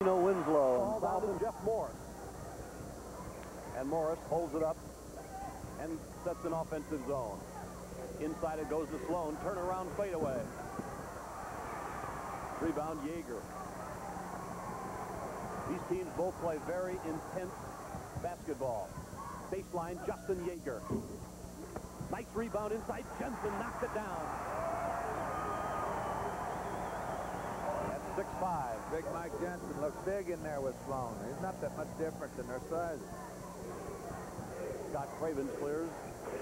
Winslow fouled in Jeff Morris. And Morris holds it up and sets an offensive zone. Inside it goes to Sloan. Turnaround fadeaway. Rebound Yeager. These teams both play very intense basketball. Baseline Justin Yeager. Nice rebound inside. Jensen knocked it down. That's 6'5". Big Mike Jensen looks big in there with Sloan. He's not that much different than their sizes. Scott Cravens clears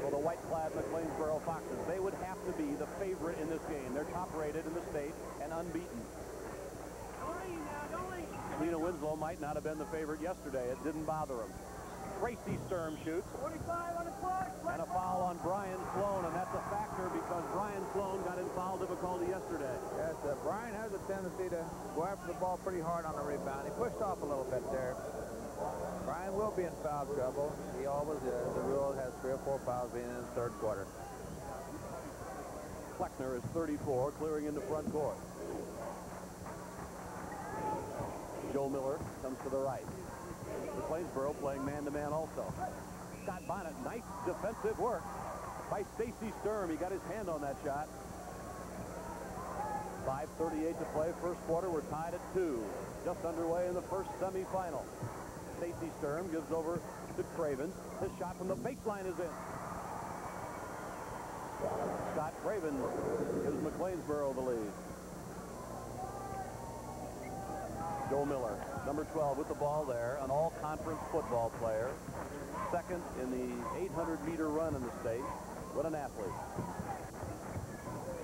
for the white-clad McLeansboro Foxes. They would have to be the favorite in this game. They're top-rated in the state and unbeaten. Lena Winslow might not have been the favorite yesterday. It didn't bother him. Tracy Sturm shoots. 45 on the clock. And a foul on Bryan Sloan, and that's a factor because Bryan Sloan got in foul difficulty yesterday. Yes, Bryan has a tendency to go after the ball pretty hard on the rebound. He pushed off a little bit there. Bryan will be in foul trouble. He always is. The rule has 3 or 4 fouls being in the third quarter. Kleckner is 34, clearing into front court. Joe Miller comes to the right. McLeansboro playing man-to-man also. Scott Bonnet, nice defensive work by Stacy Sturm. He got his hand on that shot. 5:38 to play. First quarter, we're tied at 2. Just underway in the first semifinal. Stacy Sturm gives over to Cravens. His shot from the baseline is in. Scott Cravens gives McLeansboro the lead. Joe Miller, number 12, with the ball there, an all-conference football player. Second in the 800-meter run in the state. What an athlete.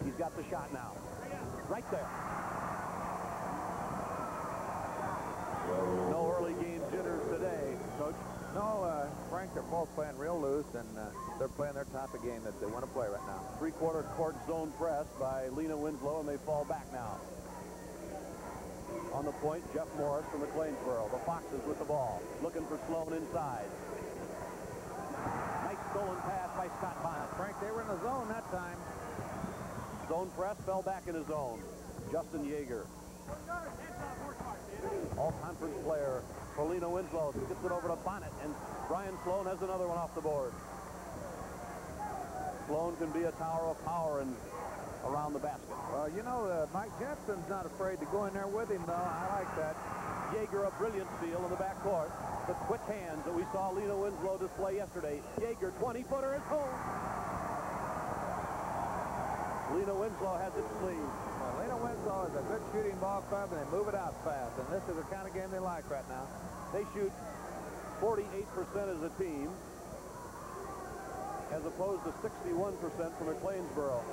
He's got the shot now. Right there. No early game jitters today, Coach. No, Frank, they're both playing real loose, and they're playing their type of game that they want to play right now. Three-quarter court zone press by Lena Winslow, and they fall back now. On the point, Jeff Morris from McLeansboro. The Foxes with the ball, looking for Sloan inside. Nice stolen pass by Scott Bonnet. Frank, they were in the zone that time. Zone press, fell back in his zone. Justin Yeager. All-conference player for Lena Winslow. Gets it over to Bonnet, and Bryan Sloan has another one off the board. Sloan can be a tower of power and around the basket. Well, you know, Mike Jensen's not afraid to go in there with him, though. I like that. Yeager, a brilliant steal in the backcourt. The quick hands that we saw Lena Winslow display yesterday. Yeager, 20-footer is home. Lena Winslow has it sleeved. Well, Lena Winslow is a good shooting ball club, and they move it out fast. And this is the kind of game they like right now. They shoot 48% as a team, as opposed to 61% from McLeansboro.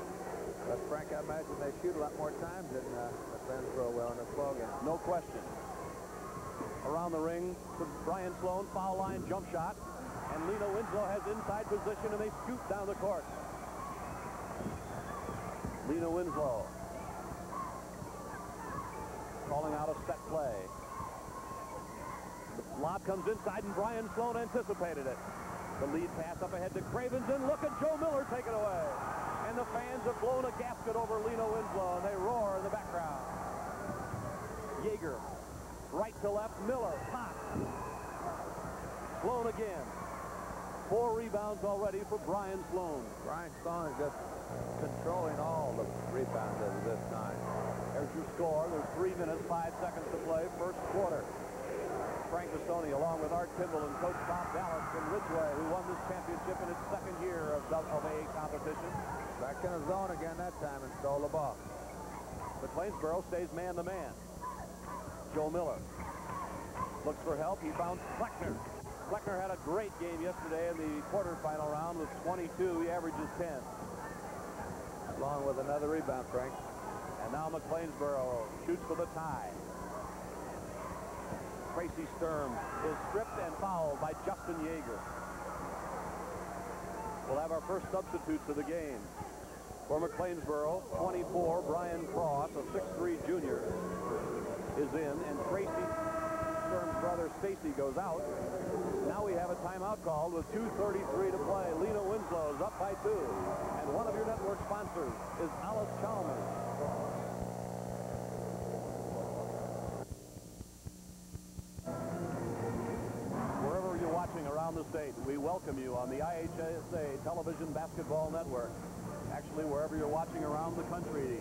But Frank, I imagine they shoot a lot more times than McLeansboro will in this ball game. No question. Around the ring to Bryan Sloan, foul line jump shot, and Lena Winslow has inside position, and they scoot down the court. Lena Winslow calling out a set play. The lob comes inside, and Bryan Sloan anticipated it. The lead pass up ahead to Cravens, and look at Joe Miller take it away. And the fans have blown a gasket over Lena Winslow, and they roar in the background. Yeager, right to left, Miller, hot. Sloan again. 4 rebounds already for Bryan Sloan. Bryan Sloan is just controlling all the rebounds at this time. There's your score. There's 3 minutes, 5 seconds to play, first quarter. Frank Bastoni, along with Art Kimball and Coach Bob Dallas from Ridgeway, who won this championship in its second year of A competition. Back in the zone again that time and stole the ball. McLeansboro stays man-to-man. Joe Miller looks for help. He found Kleckner. Kleckner had a great game yesterday in the quarterfinal round with 22. He averages 10. Along with another rebound, Frank. And now McLeansboro shoots for the tie. Tracy Sturm is stripped and fouled by Justin Yeager. We'll have our first substitutes of the game. For McLeansboro, 24, Bryan Cross, a 6'3" junior, is in, and Tracy Sturm's brother Stacy goes out. Now we have a timeout called with 2:33 to play. Lena Winslow is up by 2. And one of your network sponsors is Alice Chalmers. we welcome you on the IHSA Television Basketball Network. Actually, wherever you're watching around the country.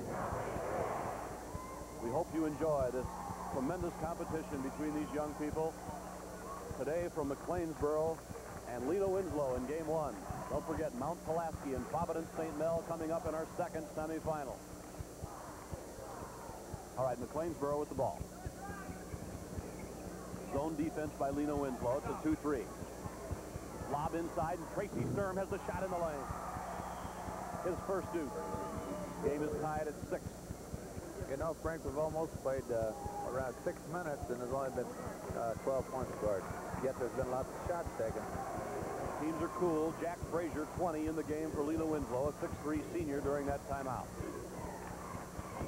We hope you enjoy this tremendous competition between these young people. Today from McLeansboro and Lena Winslow in game one. Don't forget Mount Pulaski and Providence St. Mel coming up in our second semifinal. All right, McLeansboro with the ball. Zone defense by Lena Winslow. It's a 2-3. Lob inside, and Tracy Sturm has the shot in the lane. His first deuce. Game is tied at 6. You know, Frank, we've almost played around 6 minutes, and there's only been 12 points scored. Yet there's been lots of shots taken. Teams are cool. Jack Frazier, 20 in the game for Lena Winslow, a 6'3 senior during that timeout.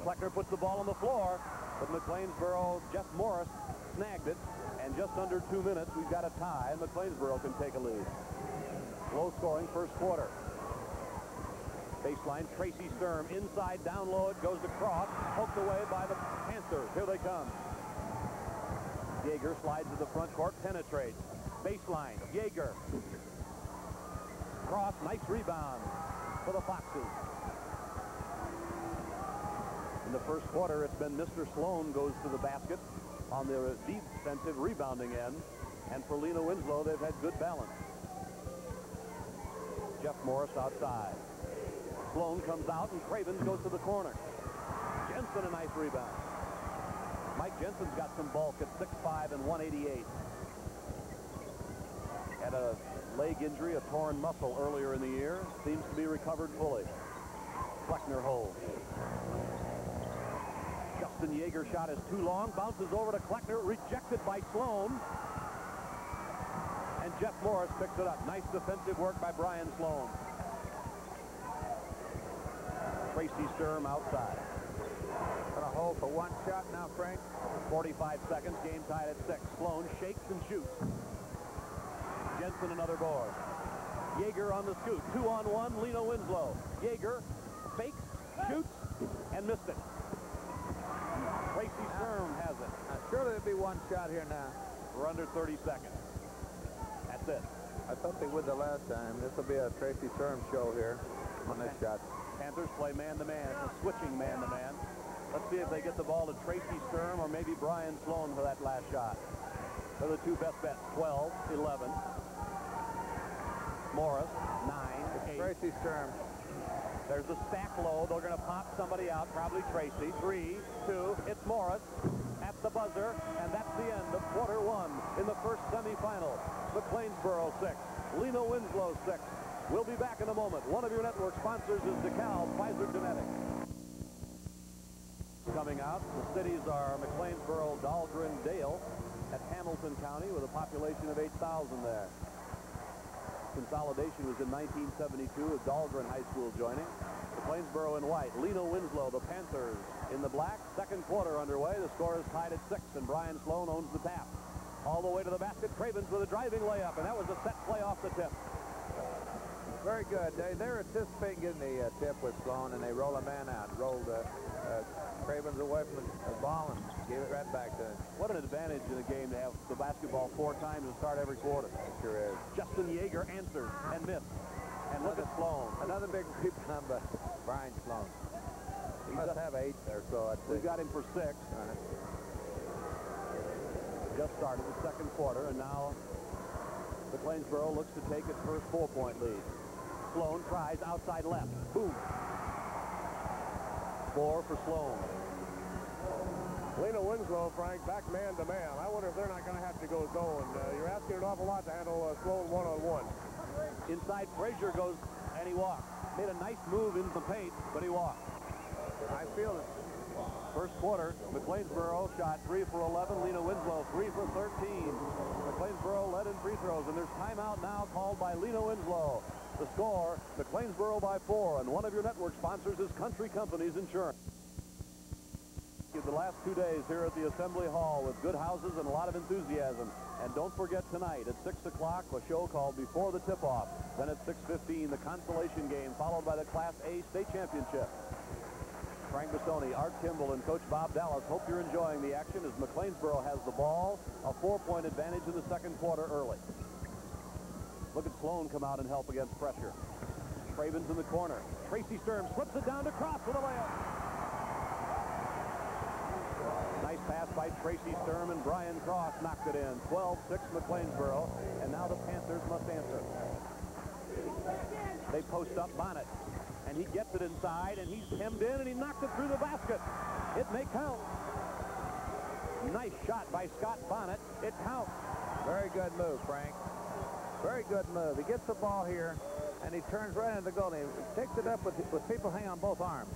Kleckner puts the ball on the floor, but McLeansboro, Jeff Morris snagged it, and just under 2 minutes, we've got a tie, and McLeansboro can take a lead. Low-scoring first quarter. Baseline, Tracy Sturm, inside, down low, it goes to Krause, poked away by the Panthers. Here they come. Yeager slides to the front court, penetrates. Baseline, Yeager. Krause, nice rebound for the Foxes. In the first quarter, it's been Mr. Sloan goes to the basket on the defensive rebounding end. And for Lena Winslow, they've had good balance. Jeff Morris outside. Sloan comes out, and Cravens goes to the corner. Jensen, a nice rebound. Mike Jensen's got some bulk at 6'5 and 188. Had a leg injury, a torn muscle earlier in the year. Seems to be recovered fully. Kleckner holds. Justin Yeager shot is too long. Bounces over to Kleckner. Rejected by Sloan. And Jeff Morris picks it up. Nice defensive work by Brian Sloan. Tracy Sturm outside. Gonna hold for one shot now, Frank. 45 seconds. Game tied at 6. Sloan shakes and shoots. Jensen another board. Yeager on the scoot. 2-on-1. Lena Winslow. Yeager fakes, shoots, and missed it. Tracy Sturm has it. Surely there'll be one shot here now. We're under 30 seconds. That's it. I thought they would the last time. This will be a Tracy Sturm show here on this shot. Panthers play man-to-man. It's a switching man-to-man. Let's see if they get the ball to Tracy Sturm or maybe Brian Sloan for that last shot. They're the two best bets. 12, 11. Morris, 9, 8. Tracy Sturm. There's the stack low. They're going to pop somebody out, probably Tracy. 3, 2. It's Morris at the buzzer, and that's the end of quarter one in the first semifinal. McLeansboro 6, Lena Winslow 6. We'll be back in a moment. One of your network sponsors is DeKalb Pfizer Genetics. Coming out, the cities are McLeansboro, Dahlgren, Dale at Hamilton County with a population of 8,000 there. Consolidation was in 1972 with Dahlgren High School joining. McLeansboro in white. Lena Winslow, the Panthers in the black. Second quarter underway. The score is tied at 6, and Brian Sloan owns the tap. All the way to the basket. Cravens with a driving layup, and that was a set play off the tip. Very good. They're anticipating getting the tip with Sloan, and they roll a man out. Rolled Cravens away from the ball and gave it right back to him. What an advantage in a game to have the basketball 4 times and start every quarter. It sure is. Justin Yeager answers and missed. And look at Sloan. Another big rebound by Brian Sloan. He must have 8 or so. We've got him for 6. Just started the second quarter, and now McLeansboro looks to take its first 4-point lead. Sloan tries outside left. Boom. 4 for Sloan. Lena Winslow, Frank, back man-to-man. I wonder if they're not going to have to go zone. You're asking an awful lot to handle Sloan one-on-one. Inside, Frazier goes, and he walks. Made a nice move in the paint, but he walked. I feel it. First quarter, McLeansboro shot 3 for 11. Lena Winslow 3 for 13. McLeansboro led in free throws, and there's timeout now called by Lena Winslow. The score, McLeansboro by 4, and one of your network sponsors is Country Companies Insurance. The last 2 days here at the Assembly Hall with good houses and a lot of enthusiasm. And don't forget tonight at 6 o'clock, a show called Before the Tip-Off. Then at 6:15, the consolation game, followed by the Class A state championship. Frank Bissoni, Art Kimball, and Coach Bob Dallas hope you're enjoying the action as McLeansboro has the ball, a 4-point advantage in the second quarter early. Look at Sloan come out and help against pressure. Craven's in the corner. Tracy Sturm slips it down to Krause with a layup. Nice pass by Tracy Sturm, and BRYAN Cross knocked it in. 12-6 McLeansboro, and now the Panthers must answer. They post up Bonnet, and he gets it inside, and he's hemmed in, and he knocked it through the basket. It may count. Nice shot by Scott Bonnet. It counts. Very good move, Frank. Very good move. He gets the ball here, and he turns right into the goal. And he takes it up with people hanging on both arms.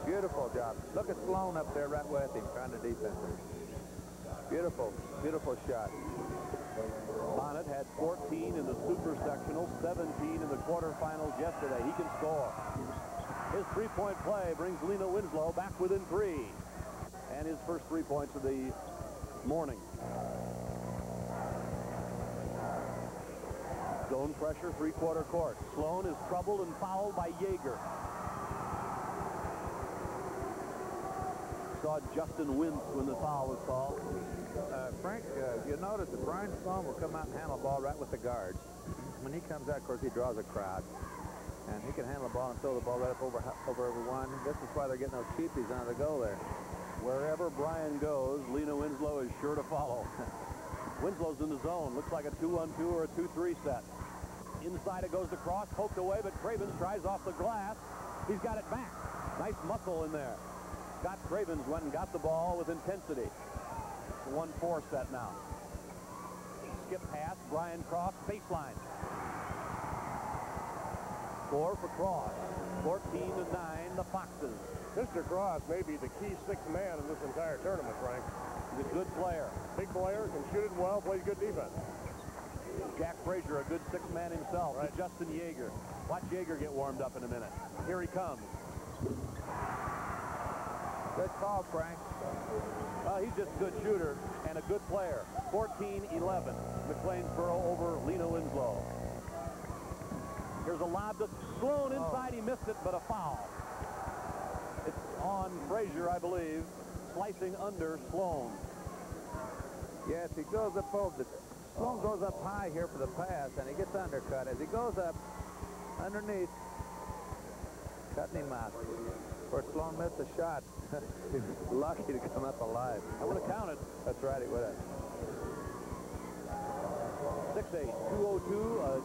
Beautiful job. Look at Sloan up there right with him, trying to defend him. Beautiful, beautiful shot. Bonnet had 14 in the super sectional, 17 in the quarterfinals yesterday. He can score. His three-point play brings Lena Winslow back within 3. And his first 3 points of the morning. Zone pressure, three-quarter court. Sloan is troubled and fouled by Yeager. Saw Justin wince when the foul was called. Frank, you notice that Brian Sloan will come out and handle the ball right with the guards. When he comes out, of course, he draws a crowd. And he can handle the ball and throw the ball right up over everyone. This is why they're getting those cheapies on the goal there. Wherever Brian goes, Lena Winslow is sure to follow. Winslow's in the zone. Looks like a 2-on-2 or a 2-3 set. Inside it goes to Cross, poked away, but Cravens tries off the glass. He's got it back. Nice muscle in there. Scott Cravens went and got the ball with intensity. It's a 1-4 set now. Skip pass, BRYAN Cross, baseline. Score for Cross. 14-9, the Foxes. Mr. Krause may be the key sixth man in this entire tournament, Frank. He's a good player. Big player, can shoot it well, plays good defense. Jack Frazier, a good sixth man himself. Right. Justin Yeager. Watch Yeager get warmed up in a minute. Here he comes. Good call, Frank. He's just a good shooter and a good player. 14-11. McLeansboro over Lena Winslow. Here's a lob to Sloan inside. He missed it, but a foul. It's on Frazier, I believe, slicing under Sloan. Yes, he goes up over the... Sloan goes up high here for the pass, and he gets undercut. As he goes up underneath, cutting him out. Of course, Sloan missed a shot. He's lucky to come up alive. I would have counted. That's right, he would have. 6'8", 202, a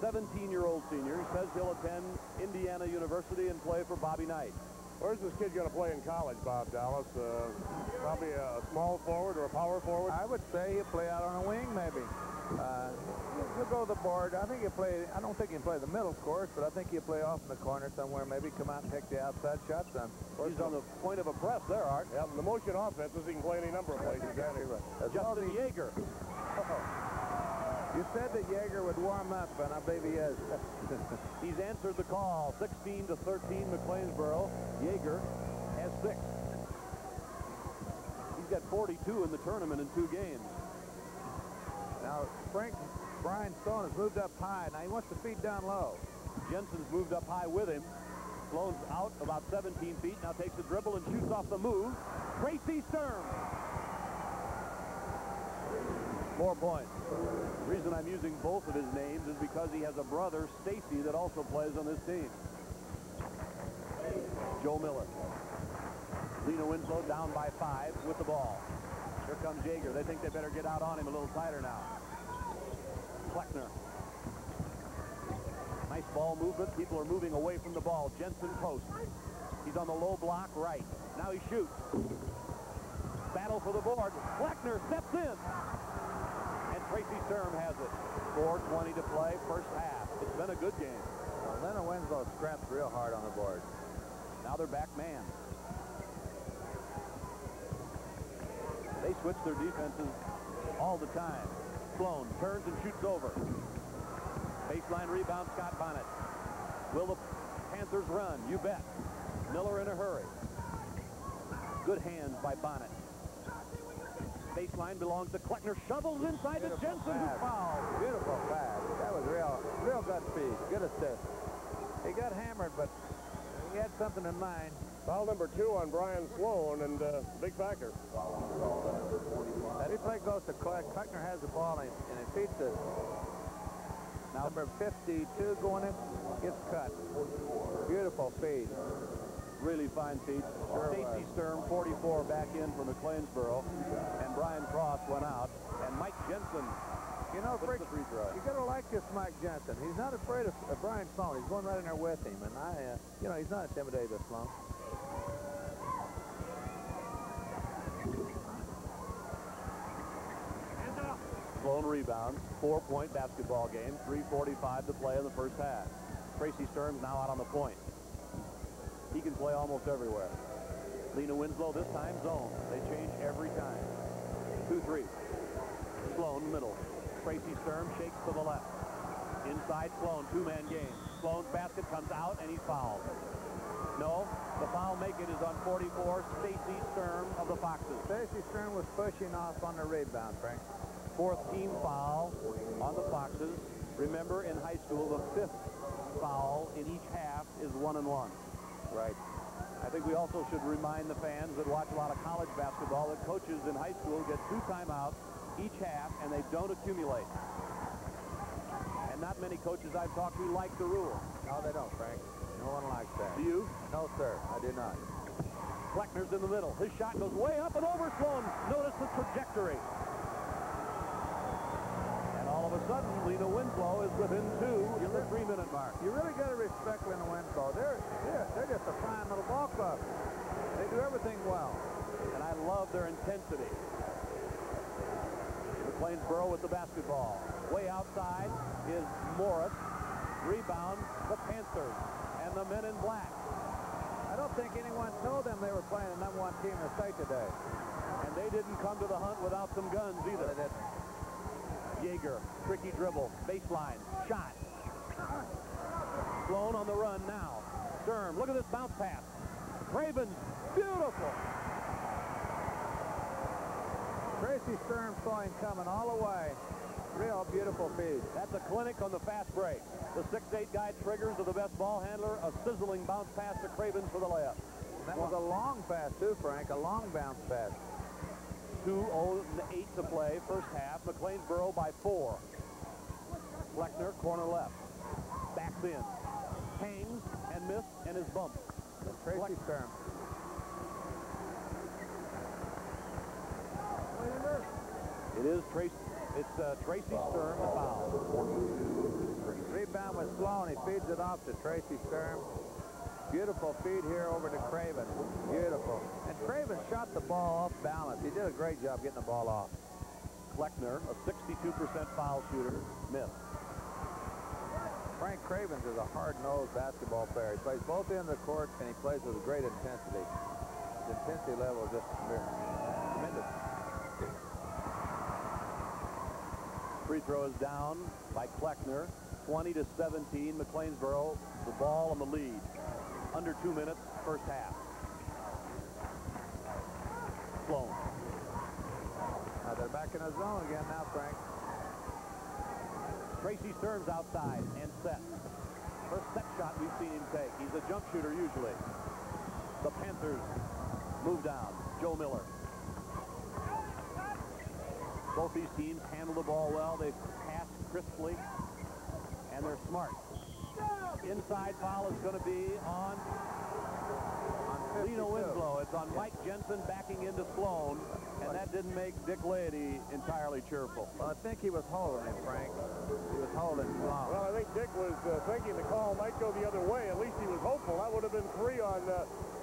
17-year-old senior. He says he'll attend Indiana University and play for Bobby Knight. Where's this kid going to play in college, Bob Dallas? Probably a small forward or a power forward? I would say he'll play out on a wing, maybe. He'll go to the board. I think he'll play. I don't think he'll play the middle, of course, but I think he'll play off in the corner somewhere. Maybe come out and take the outside shots on. He's on the point of a press there, Art. Yeah, the motion offenses, he can play any number of places. Exactly right. Justin Yeager. You said that Yeager would warm up, and I believe he is. He's answered the call. 16-13, McLeansboro. Yeager has 6. He's got 42 in the tournament in 2 games. Now, Brian Sloan has moved up high. Now he wants to feed down low. Jensen's moved up high with him. Sloan's out about 17 feet. Now takes a dribble and shoots off the move. Tracy Sturm. 4 points. The reason I'm using both of his names is because he has a brother, Stacy, that also plays on this team. Joe Miller. Lena Winslow down by 5 with the ball. Here comes Yeager. They think they better get out on him a little tighter now. Kleckner. Nice ball movement. People are moving away from the ball. Jensen post. He's on the low block right. Now he shoots. Battle for the board. Kleckner steps in. And Tracy Sturm has it. 4:20 to play, first half. It's been a good game. Well, Lena Winslow scrapped real hard on the board. Now they're back man. They switch their defenses all the time. Sloan turns and shoots over. Baseline rebound, Scott Bonnet. Will the Panthers run? You bet. Miller in a hurry. Good hands by Bonnet. Baseline belongs to Kleckner. Shovels inside to Jensen, who fouled. Beautiful pass. That was real good speed. Good assist. He got hammered, but he had something in mind. Foul number 2 on Brian Sloan, and big factor. That replay goes to Kleckner has the ball, and he feeds the Number 52 going in, gets cut. Beautiful feed. Really fine feed. Sure Stacy was. Sturm, 44, back in for McLeansboro. And BRYAN Cross went out. And Mike Jensen You know, puts Frick, the free throw. you got to like this Mike Jensen. He's not afraid of Brian Sloan. He's going right in there with him. And you know, he's not intimidated by Sloan. Sloan rebounds. 4-point basketball game. 3:45 to play in the first half. Tracy Sturm's now out on the point. He can play almost everywhere. Lena Winslow this time zone. They change every time. 2-3. Sloan middle. Tracy Sturm shakes to the left. Inside Sloan, two-man game. Sloan's basket comes out and he's fouled. No, the foul make it is on 44, Stacy Sturm of the Foxes. Stacy Sturm was pushing off on the rebound, Frank. Fourth team foul on the Foxes. Remember, in high school, the fifth foul in each half is 1 and 1. Right. I think we also should remind the fans that watch a lot of college basketball that coaches in high school get 2 timeouts each half, and they don't accumulate. And not many coaches I've talked to like the rule. No, they don't, Frank. No one likes that. Do you? No, sir. I do not. Kleckner's in the middle. His shot goes way up and over Sloan. Notice the trajectory. And all of a sudden, Lena Winslow is within 2 in the 3-minute mark. You really got to respect Lena Winslow. They're just a fine little ball club. They do everything well. And I love their intensity. McLeansboro with the basketball. Way outside is Morris. Rebound, the Panthers. And the men in black. I don't think anyone told them they were playing the #1 team in the state today. And they didn't come to the hunt without some guns either. They didn't. Jaeger, tricky dribble, baseline, shot. Sloan on the run now. Sturm, look at this bounce pass. Cravens, beautiful. Tracy Sturm saw him coming all the way. Real beautiful feed. That's a clinic on the fast break. The 6'8" guy triggers of the best ball handler. A sizzling bounce pass to Cravens for the layup. That was a long pass, too, Frank. A long bounce pass. 2:08 to play, first half. McLeansboro by 4. Kleckner, corner left. Backs in. Hangs and missed and is bumped. Tracy Sturm. It is Tracy. It's Tracy Sturm, the foul. Rebound with Sloan. He feeds it off to Tracy Sturm. Beautiful feed here over to Craven. Beautiful. And Craven shot the ball off balance. He did a great job getting the ball off. Kleckner, a 62% foul shooter, missed. Frank Cravens is a hard-nosed basketball player. He plays both ends of the court, and he plays with great intensity. The intensity level is just tremendous. Free throw is down by Kleckner. 20-17, McLeansboro, the ball and the lead. Under 2 minutes, first half. Sloan. Now they're back in the zone again now, Frank. Tracy Sturm's outside and set. First set shot we've seen him take. He's a jump shooter usually. The Panthers move down. Joe Miller. Both these teams handle the ball well. They pass crisply, and they're smart. Inside foul is going to be on Lena Winslow. It's on Mike Jensen backing into Sloan, and that didn't make Dick Laity entirely cheerful. Well, I think he was holding him, Frank. He was holding Sloan. Well, I think Dick was thinking the call might go the other way. At least he was hopeful. That would have been 3 on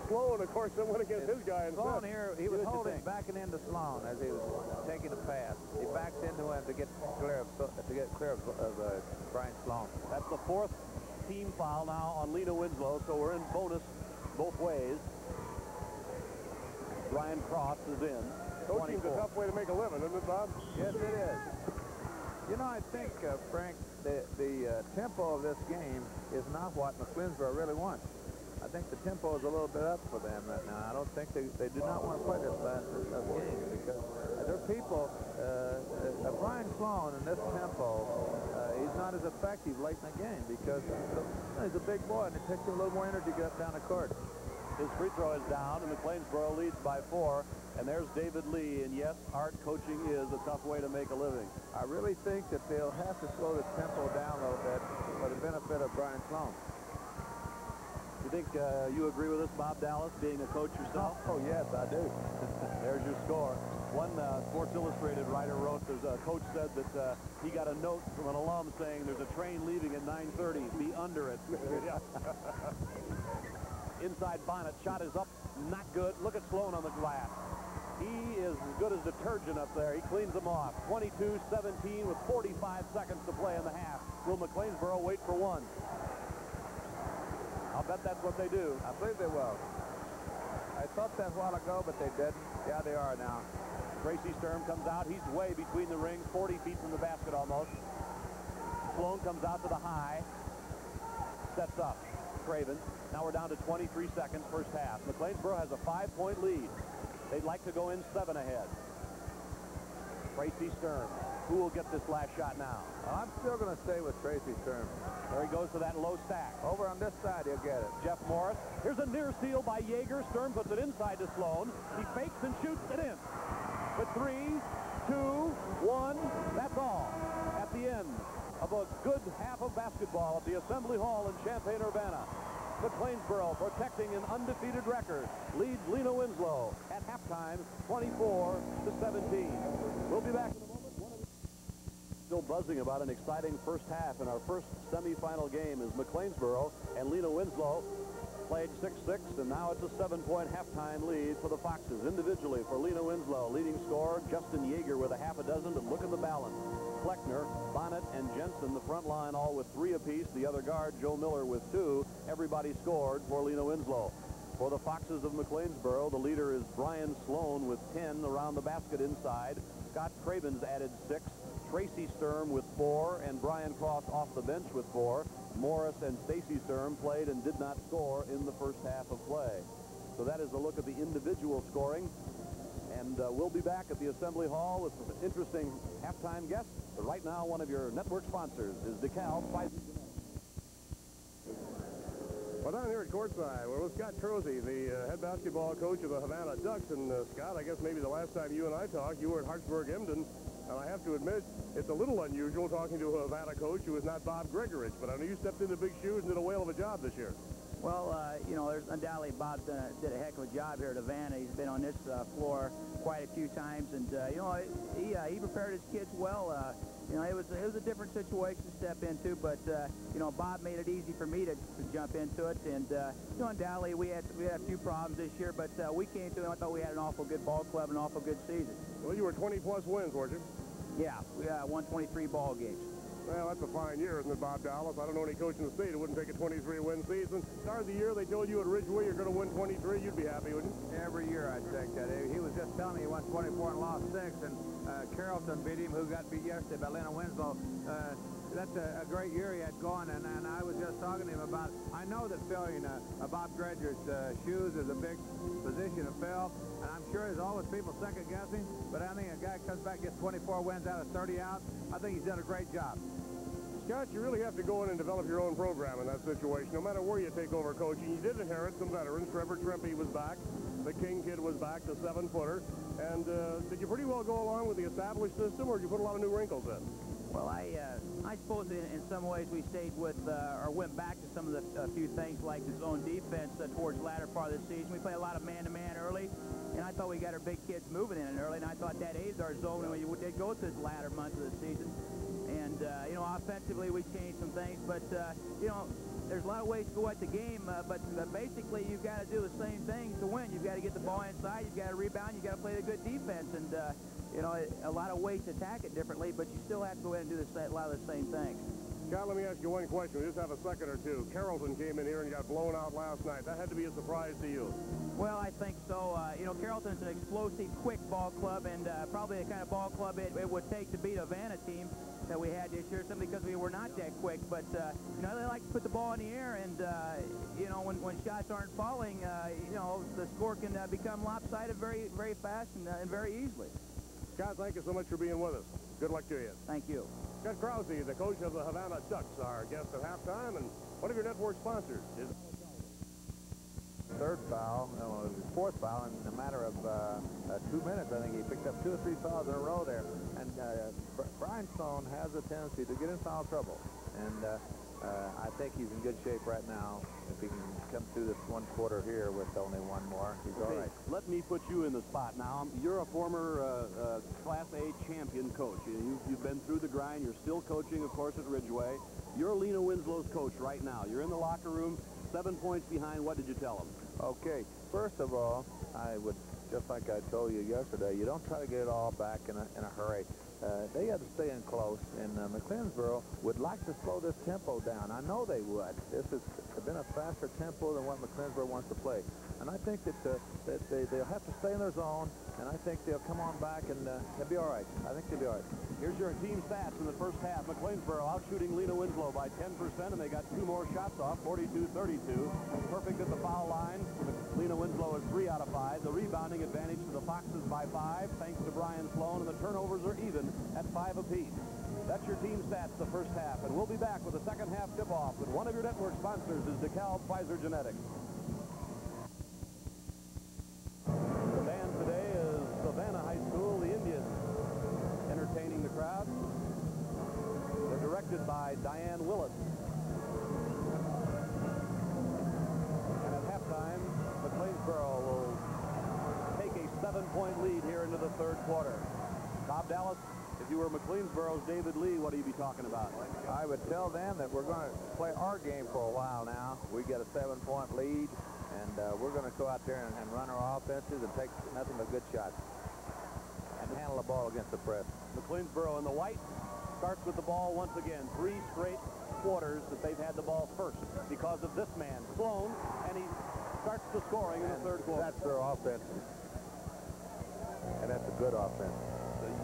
Sloan, of course, that went against his guy. Sloan here, he was holding, backing into Sloan as he was taking the pass. He backs into him to get clear of Brian Sloan. That's the 4th team foul now on Lena Winslow, so we're in bonus both ways. BRYAN Cross is in. Coaching's a tough way to make a living, isn't it, Bob? Yes, it is. You know, I think, Frank, the tempo of this game is not what McLeansboro really wants. I think the tempo is a little bit up for them right now. I don't think they do not want to play this fast of game because there are people, Brian Sloan in this tempo, he's not as effective late in the game because he's a big boy and it takes him a little more energy to get up down the court. His free throw is down, and McLeansboro leads by 4. And there's David Lee. And yes, Art, coaching is a tough way to make a living. I really think that they'll have to slow the tempo down a little bit for the benefit of Brian Sloan. You think you agree with this, Bob Dallas, being a coach yourself? Oh, yes, I do. There's your score. One Sports Illustrated writer wrote, there's a coach said that he got a note from an alum saying there's a train leaving at 9:30. Be under it. Inside Bonnet, shot is up, not good. Look at Sloan on the glass. He is as good as detergent up there. He cleans them off. 22-17 with 45 seconds to play in the half. Will McLeansboro wait for one? I'll bet that's what they do. I believe they will. I thought that a while ago, but they didn't. Yeah, they are now. Tracy Sturm comes out. He's way between the rings, 40 feet from the basket almost. Sloan comes out to the high. Sets up. Craven. Now we're down to 23 seconds, first half. McLeansboro has a 5-point lead. They'd like to go in 7 ahead. Tracy Sturm. Who will get this last shot now? I'm still going to stay with Tracy Sturm. There he goes to that low stack. Over on this side, he'll get it. Jeff Morris. Here's a near steal by Yeager. Sturm puts it inside to Sloan. He fakes and shoots it in. With 3, 2, 1. That's all. At the end of a good half of basketball at the Assembly Hall in Champaign-Urbana. McLeansboro, protecting an undefeated record, leads Lena Winslow at halftime, 24-17. We'll be back in a moment. Still buzzing about an exciting first half in our first semifinal game as McLeansboro and Lena Winslow played 6-6, and now it's a 7-point halftime lead for the Foxes. Individually for Lena Winslow, leading scorer Justin Yeager with a half a dozen, but look at the balance. Fleckner, Bonnet, and Jensen, the front line, all with 3 apiece. The other guard, Joe Miller, with 2. Everybody scored for Lena Winslow. For the Foxes of McLeansboro, the leader is Brian Sloan with 10 around the basket inside. Scott Cravens added 6. Tracy Sturm with 4, and Bryan Cross off the bench with 4. Morris and Stacy Sturm played and did not score in the first half of play. So that is a look at the individual scoring. And we'll be back at the Assembly Hall with some interesting halftime guests. But right now, one of your network sponsors is DeKalb. Well, down here at courtside, we're with Scott Krause, the head basketball coach of the Havana Ducks. And, Scott, I guess maybe the last time you and I talked, you were at Hartsburg-Emden. And I have to admit, it's a little unusual talking to a Havana coach who is not Bob Gregorich. But I know you stepped into big shoes and did a whale of a job this year. Well, you know, there's undoubtedly Bob did a heck of a job here at Havana. He's been on this floor quite a few times, and you know, he prepared his kids well. You know, it was a different situation to step into, but you know, Bob made it easy for me to jump into it. And you know, undoubtedly we had a few problems this year, but we came to it. I thought we had an awful good ball club, an awful good season. Well, you were 20-plus wins, weren't you? Yeah, we won 23 ball games. Well, that's a fine year, isn't it, Bob Dallas? I don't know any coach in the state who wouldn't take a 23-win season. Start of the year, they told you at Ridgeway you're going to win 23. You'd be happy, wouldn't you? Every year I'd take that. He was just telling me he won 24 and lost 6, and Carrollton beat him, who got beat yesterday by Lena Winslow. That's a great year he had going, and I was just talking to him about, I know that filling Bob Gregor's shoes is a big position to fill, and I'm sure there's always people second-guessing, but I think a guy comes back and gets 24 wins out of 30 out. I think he's done a great job. Scott, you really have to go in and develop your own program in that situation, no matter where you take over coaching. You did inherit some veterans. Trevor Trimpe was back. The King kid was back, the 7-footer. And did you pretty well go along with the established system, or did you put a lot of new wrinkles in? Well, I suppose in some ways we stayed with, or went back to some of the few things like the zone defense towards the latter part of the season. We played a lot of man-to-man early, and I thought we got our big kids moving in early, and I thought that aided our zone when we did go to the latter months of the season. And, you know, offensively we changed some things, but, you know, there's a lot of ways to go at the game, but basically you've got to do the same thing to win. You've got to get the ball inside, you've got to rebound, you've got to play the good defense, and, you know, a lot of ways to attack it differently, but you still have to go ahead and do a lot of the same things. Scott, let me ask you one question. We just have a second or two. Carrollton came in here and got blown out last night. That had to be a surprise to you. Well, I think so. You know, Carrollton's an explosive, quick ball club, and probably the kind of ball club it would take to beat a Havana team that we had this year, simply because we were not that quick. But, you know, they like to put the ball in the air, and, you know, when shots aren't falling, you know, the score can become lopsided very, very fast and very easily. Scott, thank you so much for being with us. Good luck to you. Thank you. Scott Krause, the coach of the Havana Ducks, our guest at halftime, and one of your network sponsors is third foul, no, his fourth foul, and in a matter of 2 minutes, I think he picked up 2 or 3 fouls in a row there. And Bryan Sloan has a tendency to get in foul trouble, and I think he's in good shape right now. If he can come through this one quarter here with only one more, he's all right. Let me put you in the spot now. You're a former Class A champion coach. You've been through the grind. You're still coaching, of course, at Ridgeway. You're Lena Winslow's coach right now. You're in the locker room, 7 points behind. What did you tell them? Okay, first of all, I would, just like I told you yesterday, you don't try to get it all back in a hurry. They had to stay in close, and McLeansboro would like to slow this tempo down. I know they would. This has been a faster tempo than what McLeansboro wants to play. And I think that they'll have to stay in their zone, and I think they'll come on back, and they'll be all right. I think they'll be all right. Here's your team stats in the first half. McLeansboro out shooting Lena Winslow by 10%, and they got 2 more shots off, 42-32. Perfect at the foul line. Lena Winslow is 3 out of 5. The rebounding advantage to the Foxes by 5, thanks to Bryan Sloan, and the turnovers are even at 5 apiece. That's your team stats the first half, and we'll be back with the second half tip-off. But one of your network sponsors is DeKalb Pfizer Genetics. The band today is Havana High School, the Indians, entertaining the crowd. They're directed by Diane Willis. And at halftime, McLeansboro will take a 7-point lead here into the third quarter. Bob Dallas, if you were McLeansboro's David Lee, what do you be talking about? I would tell them that we're going to play our game for a while now. We get a 7-point lead, and we're going to go out there and run our offenses and take nothing but good shots and handle the ball against the press. McLeansboro in the white starts with the ball once again. 3 straight quarters that they've had the ball first because of this man, Sloan, and he starts the scoring in the third quarter. That's their offense, and that's a good offense.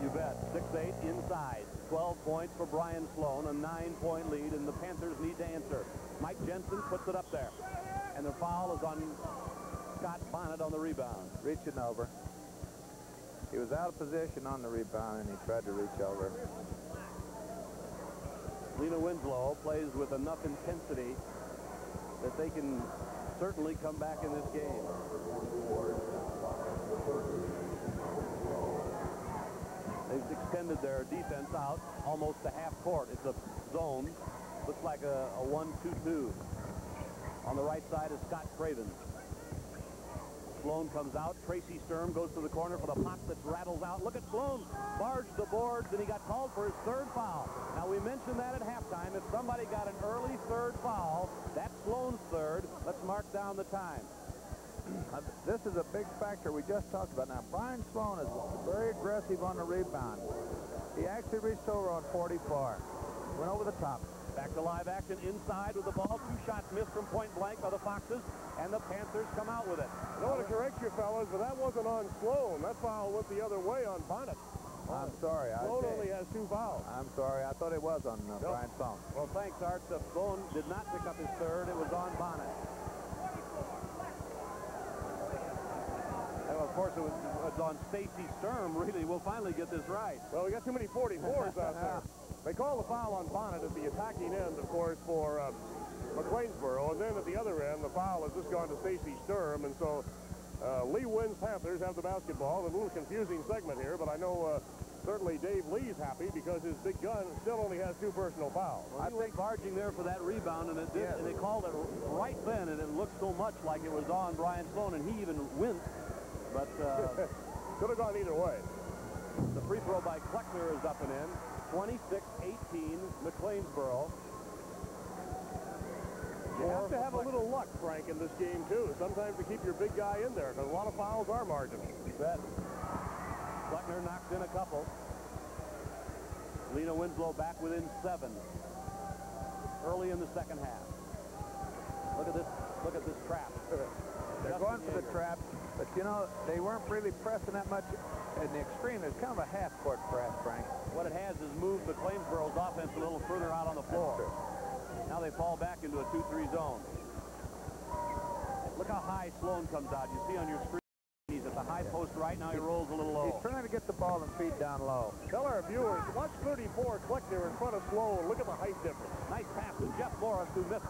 You bet. 6-8 inside. 12 points for Bryan Sloan, a 9-point lead, and the Panthers need to answer. Mike Jensen puts it up there. And the foul is on Scott Bonnet on the rebound. Reaching over. He was out of position on the rebound, and he tried to reach over. Lena Winslow plays with enough intensity that they can certainly come back in this game. They've extended their defense out almost to half court. It's a zone. Looks like a 1-2-2. On the right side is Scott Craven. Sloan comes out. Tracy Sturm goes to the corner for the pop that rattles out. Look at Sloan. Barged the boards, and he got called for his 3rd foul. Now, we mentioned that at halftime. If somebody got an early 3rd foul, that's Sloan's 3rd. Let's mark down the time. This is a big factor we just talked about. Now, Bryan Sloan is very aggressive on the rebound. He actually reached over on 44. Went over the top. Back to live action inside with the ball. 2 shots missed from point blank by the Foxes, and the Panthers come out with it. I don't want to correct you, fellas, but that wasn't on Sloan. That foul went the other way on Bonnet. I'm sorry. Sloan only has 2 fouls. I'm sorry. I thought it was on Bryan Sloan. Well, thanks, Art. Sloan did not pick up his 3rd. It was on Bonnet. Well, of course, it was on Stacy Sturm, really. We'll finally get this right. Well, we got too many 44s out there. They call the foul on Bonnet at the attacking end, of course, for McLeansboro. And then at the other end, the foul has just gone to Stacy Sturm. And so Lee wins. Panthers have the basketball. A little confusing segment here, but I know certainly Dave Lee's happy because his big gun still only has 2 personal fouls. Well, he was barging there for that rebound, and it did, and they called it right then, and it looked so much like it was on Bryan Sloan, and he even winced. But could have gone either way. The free throw by Kleckner is up and in. 26-18, McLeansboro. You have to have a little luck, Frank, in this game, too. Sometimes to keep your big guy in there, because a lot of fouls are marginal. You bet. Kleckner knocks in a couple. Lena Winslow back within 7 early in the second half. Look at this trap. They're going for the trap, but you know, they weren't really pressing that much in the extreme. There's kind of a half-court press, Frank. What it has is moved McLeansboro's offense a little further out on the floor. Now they fall back into a 2-3 zone. Look how high Sloan comes out. You see on your screen, he's at the high post right now. He rolls a little low. He's trying to get the ball and feet down low. Tell our viewers, watch 34 Kleckner in front of Sloan. Look at the height difference. Nice pass to Jeff Morris, who missed.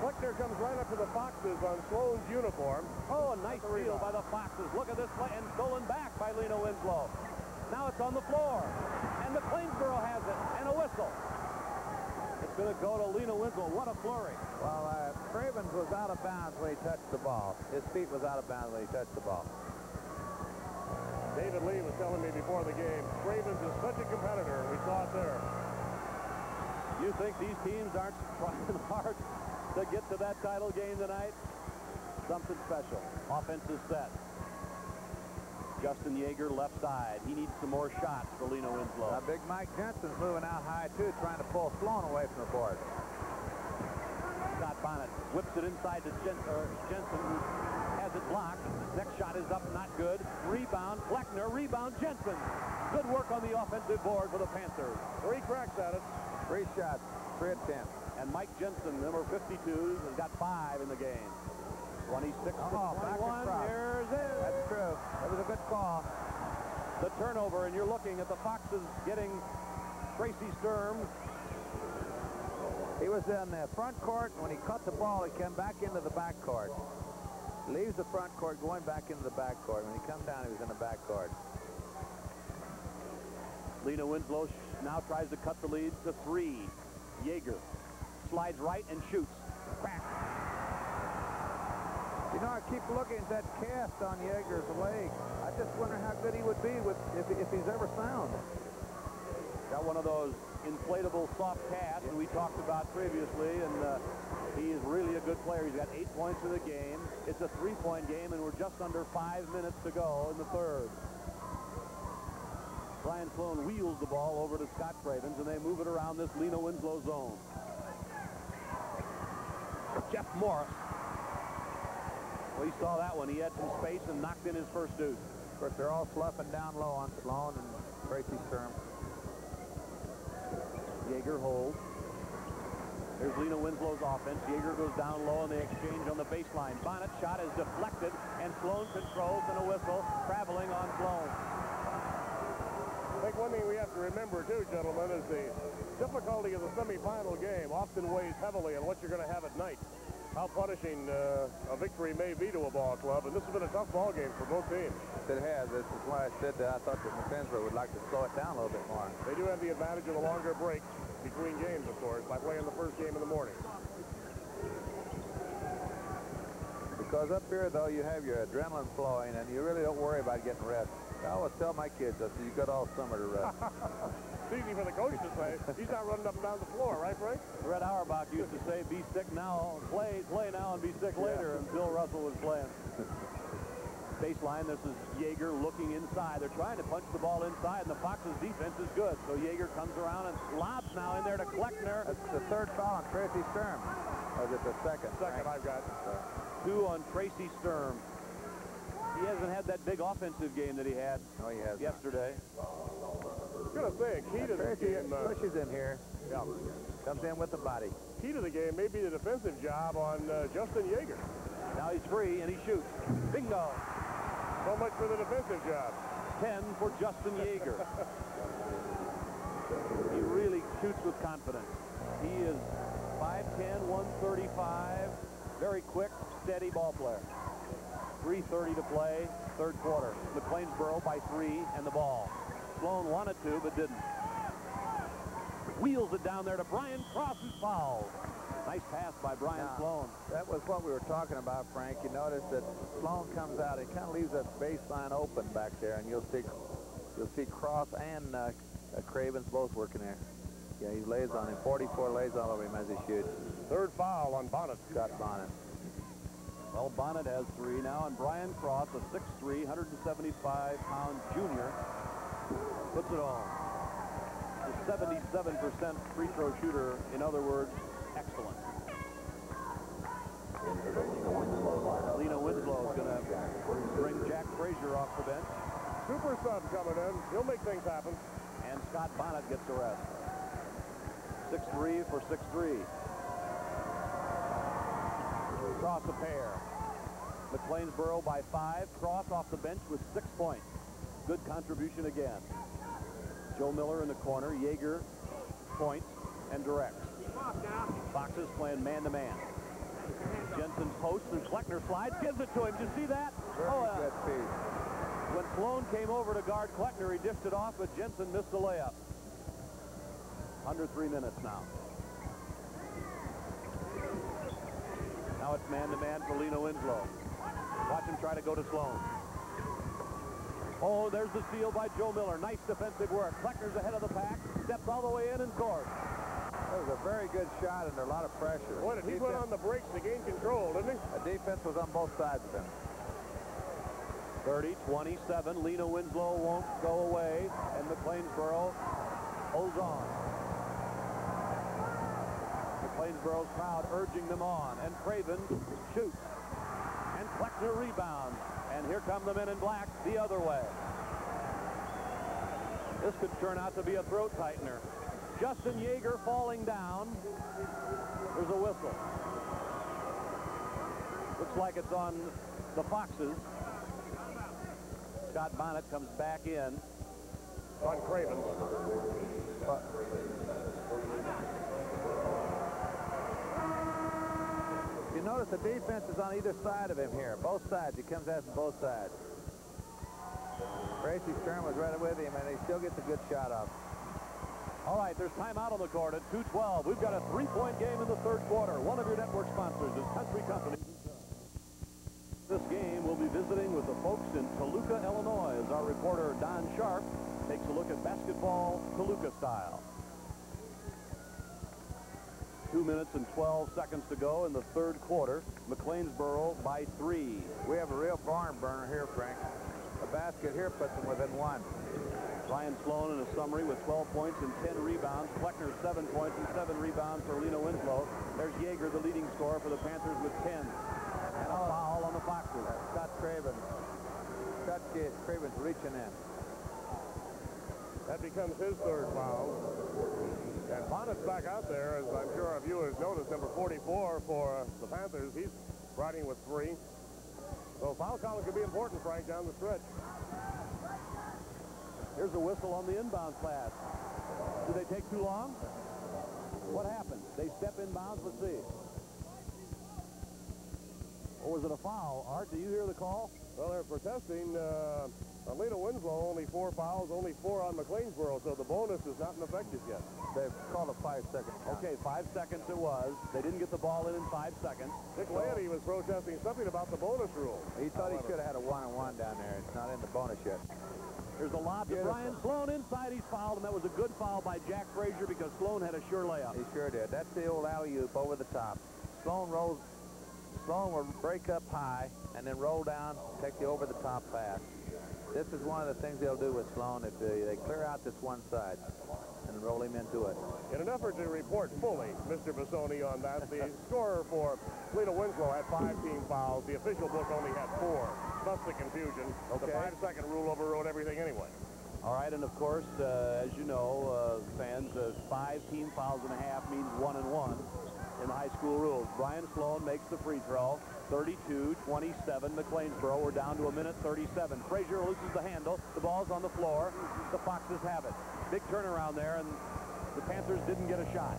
Kleckner comes right up to the Foxes on Sloan's uniform. Oh, a nice steal by the Foxes. Look at this play, and stolen back by Lena Winslow. Now it's on the floor, and McLeansboro has it, and a whistle. It's going to go to Lena Winslow. What a flurry. Well, Cravens was out of bounds when he touched the ball. His feet was out of bounds when he touched the ball. David Lee was telling me before the game, Cravens is such a competitor. We saw it there. You think these teams aren't trying hard to get to that title game tonight? Something special. Offense is set. Justin Yeager, left side. He needs some more shots for Lena Winslow. Big Mike Jensen's moving out high, too, trying to pull Sloan away from the board. Scott Bonnet whips it inside to Jensen, who has it blocked. Next shot is up, not good. Rebound, Kleckner, rebound, Jensen. Good work on the offensive board for the Panthers. 3 cracks at it. 3 shots, 3 attempts. And Mike Jensen, number 52, has got 5 in the game. 26 to 21. Here's it. That's true. That was a good call. The turnover, and you're looking at the Foxes getting Tracy Sturm. He was in the front court. When he caught the ball, he came back into the back court. Leaves the front court, going back into the back court. When he come down, he was in the back court. Lena Winslow now tries to cut the lead to 3. Yeager slides right and shoots. Crack. You know, I keep looking at that cast on Yeager's leg. I just wonder how good he would be if he's ever sound. Got one of those inflatable soft casts that we talked about previously, and he is really a good player. He's got 8 points in the game. It's a 3-point game, and we're just under 5 minutes to go in the third. Brian Sloan wheels the ball over to Scott Cravens, and they move it around this Lena Winslow zone. Jeff Morris. Well, he saw that one. He had some space and knocked in his first deuce. Of course, they're all sloughing down low on Sloan and Tracy Sturm. Yeager holds. There's Lena Winslow's offense. Yeager goes down low in the exchange on the baseline. Bonnet's shot is deflected, and Sloan controls, and a whistle traveling on Sloan. I think one thing we have to remember, too, gentlemen, is the difficulty of the semifinal game often weighs heavily on what you're going to have at night. How punishing a victory may be to a ball club, and this has been a tough ball game for both teams. It has. This is why I said that I thought that McLeansboro would like to slow it down a little bit more. They do have the advantage of the longer breaks between games, of course, by playing the first game in the morning. Because up here, though, you have your adrenaline flowing, and you really don't worry about getting rest. I always tell my kids, I said, you got all summer to rest. It's easy for the coach to say. He's not running up and down the floor, right, Frank? Red Auerbach used to say, be sick now, play now, and be sick later, and Bill Russell was playing. Baseline, this is Yeager looking inside. They're trying to punch the ball inside, and the Foxes' defense is good. So Yeager comes around and lobs now in there to Kleckner. That's the 3rd foul on Tracy Sturm. Or is it the 2nd? Second, I've got. 2 on Tracy Sturm. He hasn't had that big offensive game that he had yesterday. I was going to say, a key to this game. Pushes in here. Yeah. Comes in with the body. Key to the game may be the defensive job on Justin Yeager. Now he's free, and he shoots. Bingo. So much for the defensive job. 10 for Justin Yeager. He really shoots with confidence. He is 5'10", 135, very quick, steady ball player. 3:30 to play, third quarter. McLeansboro by 3 and the ball. Sloan wanted to, but didn't. Wheels it down there to BRYAN Crosss, who's fouled. Nice pass by Brian Sloan. That was what we were talking about, Frank. You notice that Sloan comes out. He kind of leaves that baseline open back there, and you'll see Krause and Cravens both working there. Yeah, he lays on him. 44 lays all over him as he shoots. 3rd foul on Bonnet. Scott Bonnet. Well, Bonnet has 3 now, and BRYAN Crosss, a 6'3", 175-pound junior, puts it on. A 77% free throw shooter. In other words, excellent. Lena Winslow is going to bring Jack Frazier off the bench. Super sub coming in. He'll make things happen. And Scott Bonnet gets the rest. 6'3" for 6'3". Cross a pair. McLeansboro by 5. Cross off the bench with 6 points. Good contribution again. Joe Miller in the corner. Yeager points and directs. Foxes playing man-to-man. Jensen posts and Kleckner slides, gives it to him. Did you see that? Very good feed. When Sloan came over to guard Kleckner, he dished it off, but Jensen missed the layup. Under 3 minutes now. Now it's man-to-man for Lena Winslow. Watch him try to go to Sloan. Oh, there's the steal by Joe Miller. Nice defensive work. Kleckner's ahead of the pack. Steps all the way in and scores. That was a very good shot under a lot of pressure. Boy, did he put on the brakes to gain control, didn't he? The defense was on both sides of him. 30-27. Lena Winslow won't go away, and McLeansboro holds on. McLeansboro's crowd urging them on, and Craven shoots. And Kleckner rebounds. And here come the men in black the other way. This could turn out to be a throat tightener. Justin Yeager falling down. There's a whistle. Looks like it's on the Foxes. Scott Bonnet comes back in. On Craven. You notice the defense is on either side of him here. Both sides. He comes at from both sides. Tracy Sturm was right with him, and he still gets a good shot off. All right, there's timeout on the court at 2:12. We've got a 3-point game in the third quarter. One of your network sponsors is Country Company. This game, we'll be visiting with the folks in Toluca, Illinois, as our reporter Don Sharp takes a look at basketball Toluca style. 2 minutes and 12 seconds to go in the third quarter. McLeansboro by 3. We have a real barn burner here, Frank. A basket here puts them within 1. Ryan Sloan in a summary with 12 points and 10 rebounds. Kleckner 7 points and 7 rebounds for Lena Winslow. There's Yeager, the leading scorer for the Panthers, with 10. And a foul on the Foxes. Scott Craven. Scott Craven's reaching in. That becomes his third foul. And Bonnet's back out there, as I'm sure our viewers noticed, number 44 for the Panthers. He's riding with 3. So foul count could be important, Frank, down the stretch. Here's a whistle on the inbound pass. Did they take too long? What happened? They step inbounds. Let's see. Or was it a foul? Art, do you hear the call? Well, they're protesting. On Lena Winslow, only 4 fouls, only 4 on McLeansboro, so the bonus is not in effect just yet. They've called a 5-second count. Okay, 5 seconds it was. They didn't get the ball in 5 seconds. Dick Landy was protesting something about the bonus rule. He thought he should have had a 1-on-1 down there. It's not in the bonus yet. There's a lob to Brian Sloan inside. He's fouled, and that was a good foul by Jack Frazier because Sloan had a sure layup. He sure did. That's the old alley-oop over the top. Sloan rolls. Sloan will break up high and then roll down, take the over-the-top pass. This is one of the things they'll do with Sloan if they clear out this one side and roll him into it. In an effort to report fully, Mr. Bassoni, on that, the scorer for Lena Winslow had 5 team fouls. The official book only had 4. Thus the confusion. Okay. The 5-second rule overrode everything anyway. All right, and of course, as you know, fans, 5 team fouls and a half means 1 and 1 in the high school rules. Brian Sloan makes the free throw. 32-27, McLeansboro. We're down to 1:37. Frazier loses the handle. The ball's on the floor. The Foxes have it. Big turnaround there, and the Panthers didn't get a shot.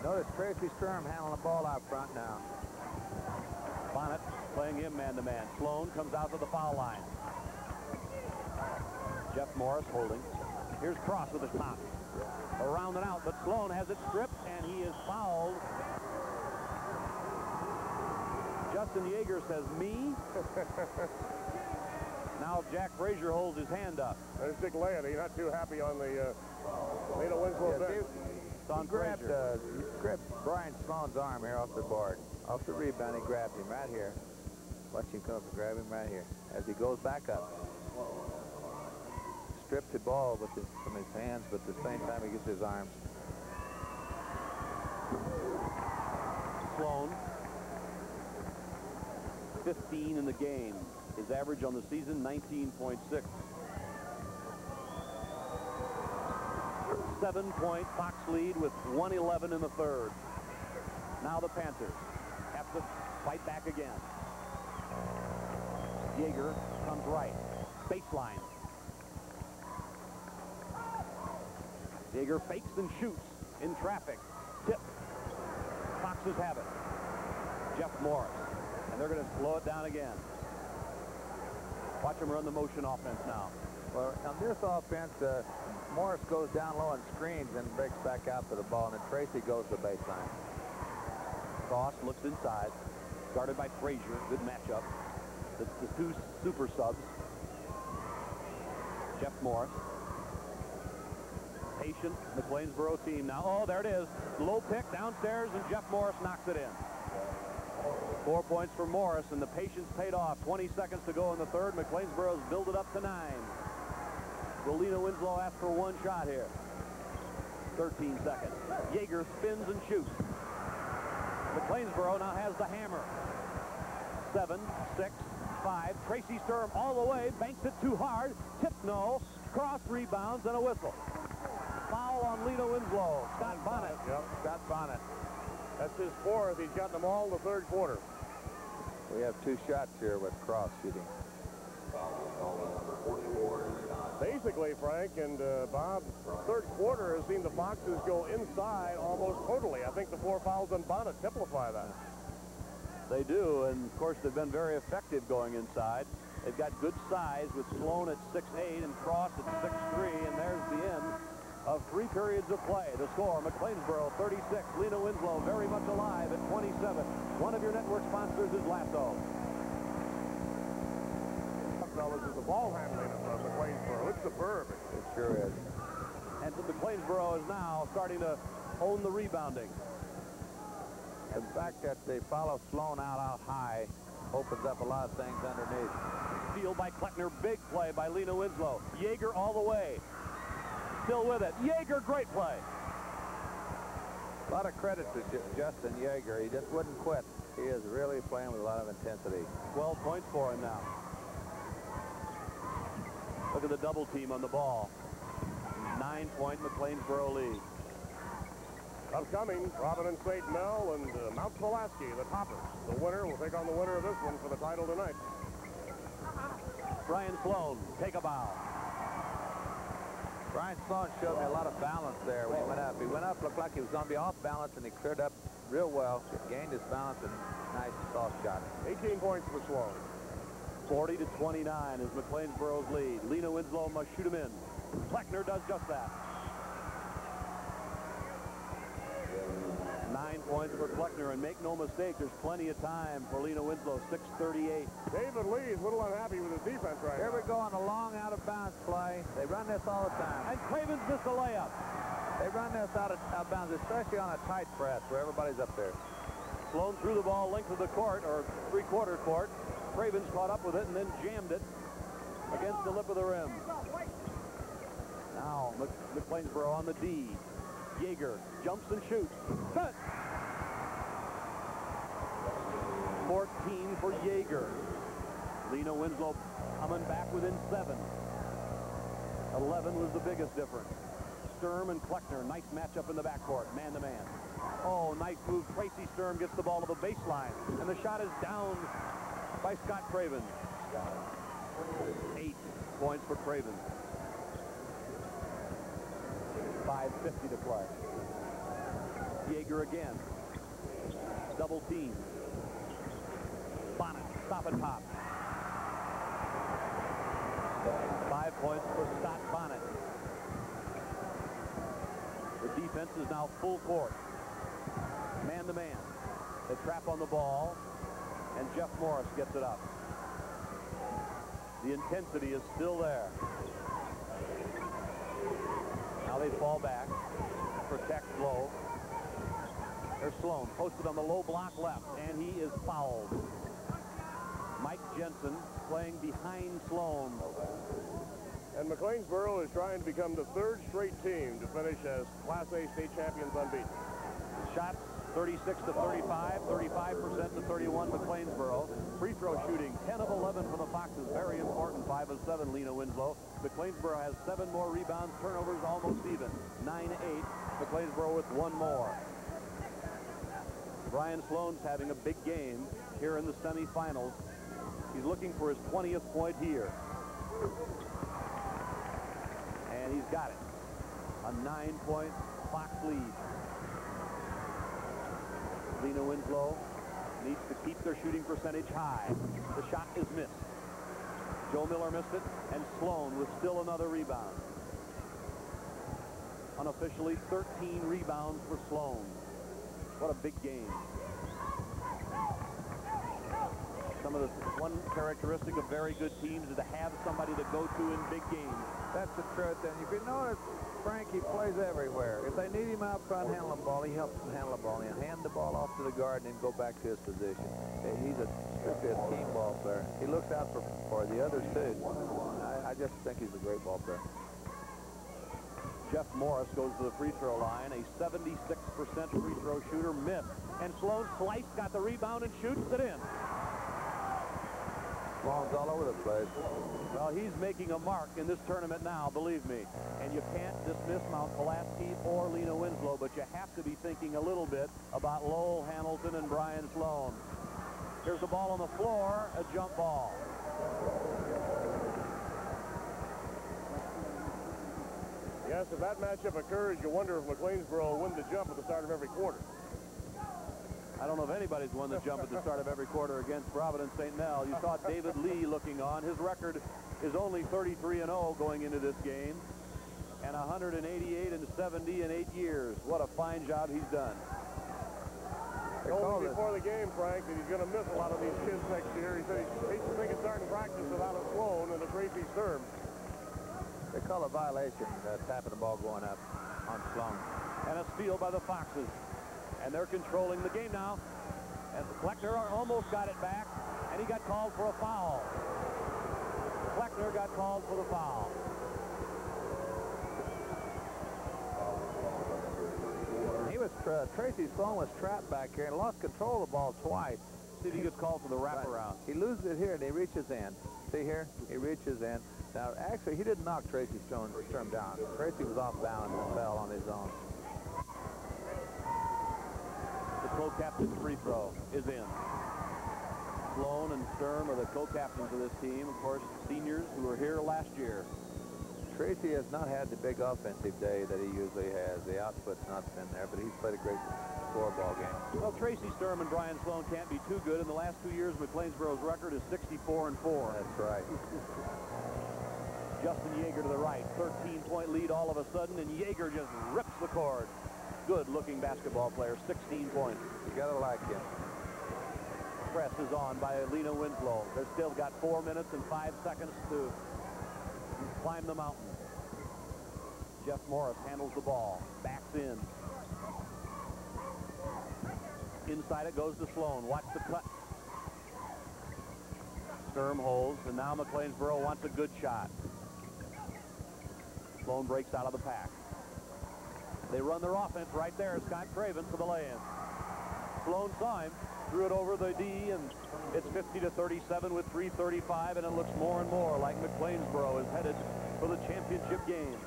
Notice Tracy Sturm handling the ball out front now. Bonnet playing him man-to-man. Sloan comes out to the foul line. Jeff Morris holding. Here's Krause with his top. Around and out, but Sloan has it stripped, and he is fouled. Justin Yeager says, me? Now Jack Frazier holds his hand up. There's Dick Landy, not too happy on the Lena Winslow bench. He grabbed Brian Sloan's arm here off the board. Off the rebound, he grabbed him right here. Watch him come up and grab him right here as he goes back up. Stripped the ball from his hands, but at the same time he gets his arms. Sloan, 15 in the game. His average on the season, 19.6. 7-point Fox lead with 1:11 in the third. Now the Panthers have to fight back again. Yeager comes right. Baseline. Yeager fakes and shoots in traffic. Tip. Foxes have it. Jeff Morris. And they're going to slow it down again. Watch them run the motion offense now. Well, on this offense, Morris goes down low and screens and breaks back out to the ball, and then Tracy goes to the baseline. Krause looks inside. Guarded by Frazier. Good matchup. The two super subs. Jeff Morris. Patient McLeansboro team now. Oh, there it is. Low pick downstairs, and Jeff Morris knocks it in. 4 points for Morris, and the patience paid off. 20 seconds to go in the third. McLeansboro's build it up to 9. Will Lena Winslow ask for one shot here? 13 seconds. Yeager spins and shoots. McLeansboro now has the hammer. 7, 6, 5. Tracy Sturm all the way. Banks it too hard. Tip no. Cross rebounds and a whistle. Foul on Lena Winslow. Scott Bonnet. Yep. Scott Bonnet. That's his 4th. He's got them all in the third quarter. We have 2 shots here with Krause shooting. Basically, Frank and Bob, third quarter has seen the Foxes go inside almost totally. I think the 4 fouls on Bonnet typify that. They do, and of course they've been very effective going inside. They've got good size with Sloan at 6'8" and Krause at 6'3", and there's the end of 3 periods of play. The score, McLeansboro 36, Lena Winslow very much alive at 27. One of your network sponsors is Lasso. Fellas, is the ball handling of McLeansboro. It's superb. It sure is. And so McLeansboro is now starting to own the rebounding. The fact that they follow Sloan out high opens up a lot of things underneath. Steal by Kleckner, big play by Lena Winslow. Yeager all the way. Still with it. Yeager, great play. A lot of credit to Justin Yeager. He just wouldn't quit. He is really playing with a lot of intensity. 12 points for him now. Look at the double team on the ball. 9-point McLeansboro lead. Upcoming, Robin and St. Mel and Mount Pulaski, the toppers. The winner will take on the winner of this one for the title tonight. Brian Sloan, take a bow. Brian Sloan showed me a lot of balance there when he went up. He went up, looked like he was going to be off balance, and he cleared up real well. Gained his balance, and nice soft shot. 18 points for Sloan. 40-29 is McLeansboro's lead. Lena Winslow must shoot him in. Kleckner does just that. 9 points for Kleckner, and make no mistake, there's plenty of time for Lena Winslow. 6:38. David Lee is a little unhappy with his defense right Here now. we go on a long out-of-bounds play. They run this all the time. And Cravens missed a layup. They run this out of bounds, especially on a tight press where everybody's up there. Sloan threw the ball length of the court, or three-quarter court. Cravens caught up with it and then jammed it against the lip of the rim. Now McLeansboro on the D. Yeager jumps and shoots. Cut. 14 for Yeager. Lena Winslow coming back within 7. 11 was the biggest difference. Sturm and Kleckner, nice matchup in the backcourt, man-to-man. Oh, nice move. Tracy Sturm gets the ball to the baseline, and the shot is down by Scott Craven. 8 points for Craven. 5:50 to play. Yeager again. Double team. Bonnet, stop and pop. 5 points for Scott Bonnet. The defense is now full court. Man-to-man. They trap on the ball, and Jeff Morris gets it up. The intensity is still there. Now they fall back, protect low. There's Sloan, posted on the low block left, and he is fouled. Mike Jensen playing behind Sloan. And McLeansboro is trying to become the 3rd straight team to finish as Class A state champions unbeaten. Shots 36-35, 35%-31 McLeansboro. Free throw shooting 10 of 11 for the Foxes, very important. 5 of 7 Lena Winslow. McLeansboro has 7 more rebounds, turnovers almost even. 9-8. McLeansboro with 1 more. Brian Sloan's having a big game here in the semifinals. He's looking for his 20th point here. And he's got it. A 9-point Fox lead. Lena Winslow needs to keep their shooting percentage high. The shot is missed. Joe Miller missed it, and Sloan with still another rebound. Unofficially, 13 rebounds for Sloan. What a big game. One characteristic of very good teams is to have somebody to go to in big games. That's the truth. And if you notice, Frank, he plays everywhere. If they need him out front handling the ball, he helps them handle the ball. He'll hand the ball off to the guard and then go back to his position. He's strictly a team ball player. He looks out for the others, too. I just think he's a great ball player. Jeff Morris goes to the free throw line, a 76% free throw shooter, missed. And Sloan sliced, got the rebound, and shoots it in. Sloan's all over the place. Well, he's making a mark in this tournament now, believe me. And you can't dismiss Mount Pulaski or Lena Winslow, but you have to be thinking a little bit about Lowell Hamilton and Brian Sloan. Here's the ball on the floor, a jump ball. Yes, if that matchup occurs, you wonder if McLeansboro will win the jump at the start of every quarter. I don't know if anybody's won the jump at the start of every quarter against Providence St. Mel. You saw David Lee looking on. His record is only 33-0 going into this game, and 188-70 in 8 years. What a fine job he's done. He told me before the game, Frank, that he's going to miss a lot of these kids next year. He said he's thinking starting practice without a Sloan and a Tracy Sturm. They call a violation, tapping the ball going up on Sloan. And a steal by the Foxes. And they're controlling the game now. And Kleckner almost got it back, and he got called for a foul. Kleckner got called for the foul. Tracy Sloan was trapped back here and lost control of the ball twice. See if he gets called for the wraparound. He loses it here and he reaches in. See here? He reaches in. Now, actually, he didn't knock Tracy Sturm down. Tracy was off balance and fell on his own. The co-captain's free throw is in. Sloan and Sturm are the co-captains of this team. Of course, seniors who were here last year. Tracy has not had the big offensive day that he usually has. The output's not been there, but he's played a great scoreball game. Well, Tracy Sturm and Brian Sloan can't be too good. In the last 2 years, McLeansboro's record is 64-4. That's right. Justin Yeager to the right. 13-point lead all of a sudden, and Yeager just rips the cord. Good-looking basketball player, 16 points. You gotta like him. Press is on by Lena Winslow. They've still got 4 minutes and 5 seconds to climb the mountain. Jeff Morris handles the ball, backs in. Inside it goes to Sloan. Watch the cut. Sturm holds, and now McLeansboro wants a good shot. Sloan breaks out of the pack. They run their offense right there. Scott Craven for the lay-in. Sloan saw him, threw it over the D, and it's 50-37 with 3:35, and it looks more and more like McLeansboro is headed for the championship game.